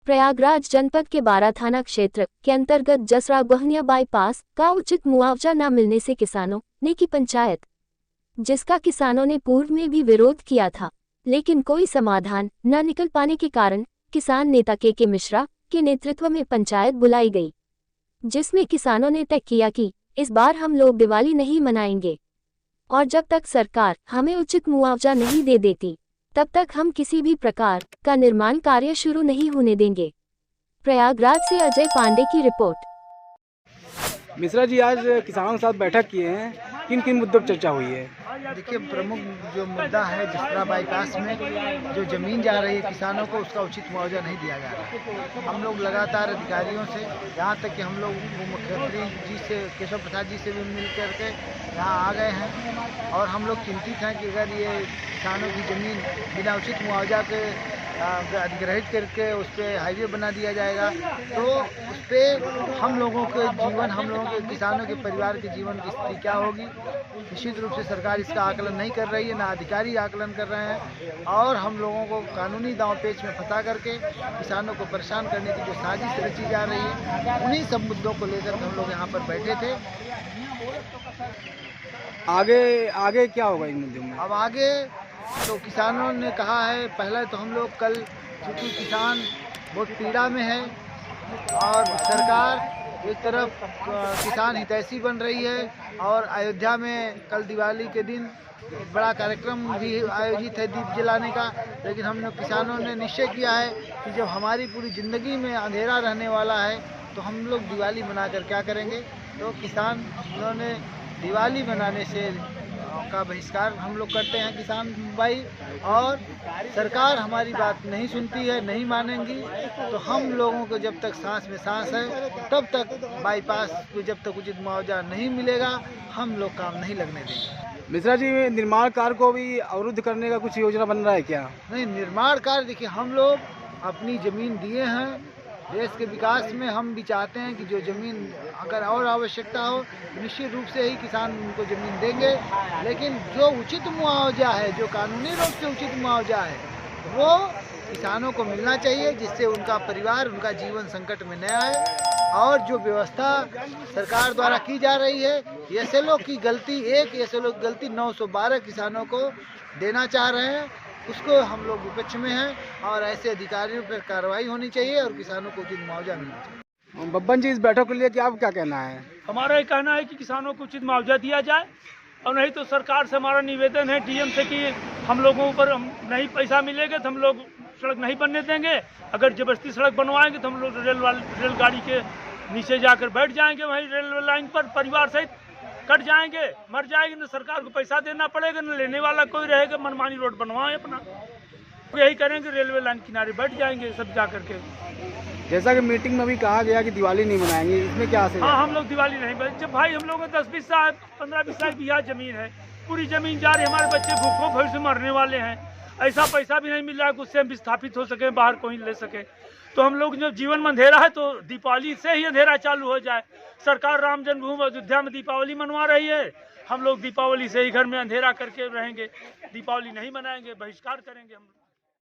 प्रयागराज जनपद के बारा थाना क्षेत्र के अंतर्गत जसरा गोहनिया बाईपास का उचित मुआवजा न मिलने से किसानों ने की पंचायत, जिसका किसानों ने पूर्व में भी विरोध किया था, लेकिन कोई समाधान न निकल पाने के कारण किसान नेता के मिश्रा के नेतृत्व में पंचायत बुलाई गई, जिसमें किसानों ने तय किया कि इस बार हम लोग दिवाली नहीं मनाएंगे और जब तक सरकार हमें उचित मुआवजा नहीं दे देती तब तक हम किसी भी प्रकार का निर्माण कार्य शुरू नहीं होने देंगे। प्रयागराज से अजय पांडे की रिपोर्ट। मिश्रा जी, आज किसानों के साथ बैठक किए हैं, किन किन मुद्दों पर चर्चा हुई है? देखिए, प्रमुख जो मुद्दा है जसरा बाईपास में जो ज़मीन जा रही है किसानों को, उसका उचित मुआवजा नहीं दिया जा रहा। हम लोग लगातार अधिकारियों से, यहाँ तक कि हम लोग मुख्यमंत्री जी से, केशव प्रसाद जी से भी मिल करके यहाँ आ गए हैं और हम लोग चिंतित हैं कि अगर ये किसानों की ज़मीन बिना उचित मुआवजा के अधिग्रहित करके उस पर हाईवे बना दिया जाएगा तो उस पर हम लोगों के जीवन, हम लोगों के किसानों के परिवार के जीवन की स्थिति क्या होगी। निश्चित रूप से सरकार इसका आकलन नहीं कर रही है, ना अधिकारी आकलन कर रहे हैं और हम लोगों को कानूनी दांव पेच में फंसा करके किसानों को परेशान करने की जो साजिश रची जा रही है, उन्हीं सब मुद्दों को लेकर हम लोग यहाँ पर बैठे थे। आगे क्या होगा इन मुद्दों में? अब आगे तो किसानों ने कहा है, पहले तो हम लोग कल, क्योंकि किसान बहुत पीड़ा में है और सरकार एक तरफ किसान हितैषी बन रही है और अयोध्या में कल दिवाली के दिन बड़ा कार्यक्रम भी आयोजित है दीप जलाने का, लेकिन हम लोग किसानों ने निश्चय किया है कि जब हमारी पूरी ज़िंदगी में अंधेरा रहने वाला है तो हम लोग दिवाली मनाकर क्या करेंगे। तो किसानों ने दिवाली मनाने से का बहिष्कार हम लोग करते हैं किसान भाई, और सरकार हमारी बात नहीं सुनती है, नहीं मानेंगी तो हम लोगों को जब तक सांस में सांस है तब तक बाईपास को जब तक उचित मुआवजा नहीं मिलेगा हम लोग काम नहीं लगने देंगे। मिश्रा जी, निर्माण कार्य को भी अवरुद्ध करने का कुछ योजना बन रहा है क्या? नहीं, निर्माण कार्य देखिए, हम लोग अपनी ज़मीन दिए हैं देश के विकास में। हम भी चाहते हैं कि जो ज़मीन अगर और आवश्यकता हो निश्चित रूप से ही किसान उनको ज़मीन देंगे, लेकिन जो उचित मुआवजा है, जो कानूनी रूप से उचित मुआवजा है, वो किसानों को मिलना चाहिए, जिससे उनका परिवार, उनका जीवन संकट में न आए। और जो व्यवस्था सरकार द्वारा की जा रही है, एसएलओ की गलती, एक एसएलओ की गलती 912 किसानों को देना चाह रहे हैं, उसको हम लोग विपक्ष में हैं और ऐसे अधिकारियों पर कार्रवाई होनी चाहिए और किसानों को उचित मुआवजा मिलना चाहिए। बब्बन जी, इस बैठक को लेकर आप क्या कहना है? हमारा ये कहना है कि किसानों को उचित मुआवजा दिया जाए और नहीं तो सरकार से हमारा निवेदन है डीएम से कि हम लोगों पर नहीं पैसा मिलेगा तो हम लोग सड़क नहीं बनने देंगे। अगर जबरदस्ती सड़क बनवाएंगे तो हम लोग रेलगाड़ी के नीचे जाकर बैठ जाएंगे, वहीं रेलवे लाइन पर परिवार सहित कट जाएंगे, मर जाएंगे। न सरकार को पैसा देना पड़ेगा, न लेने वाला कोई रहेगा। मनमानी रोड बनवाएं अपना, यही करेंगे, रेलवे लाइन किनारे बैठ जाएंगे सब जा करके। जैसा कि मीटिंग में भी कहा गया कि दिवाली नहीं मनाएंगे, इसमें क्या से? हाँ, हम लोग दिवाली नहीं, जब भाई हम लोगों को 10-20 साल 15-20 साल बीघा जमीन है, पूरी जमीन जा रही, हमारे बच्चे भूखों भूख से मरने वाले हैं। ऐसा पैसा भी नहीं मिल रहा है उससे हम विस्थापित हो सके, बाहर कोई ले सके। तो हम लोग जब जीवन में अंधेरा है तो दीपावली से ही अंधेरा चालू हो जाए। सरकार राम जन्मभूमि अयोध्या में दीपावली मनवा रही है, हम लोग दीपावली से ही घर में अंधेरा करके रहेंगे, दीपावली नहीं मनाएंगे, बहिष्कार करेंगे हम।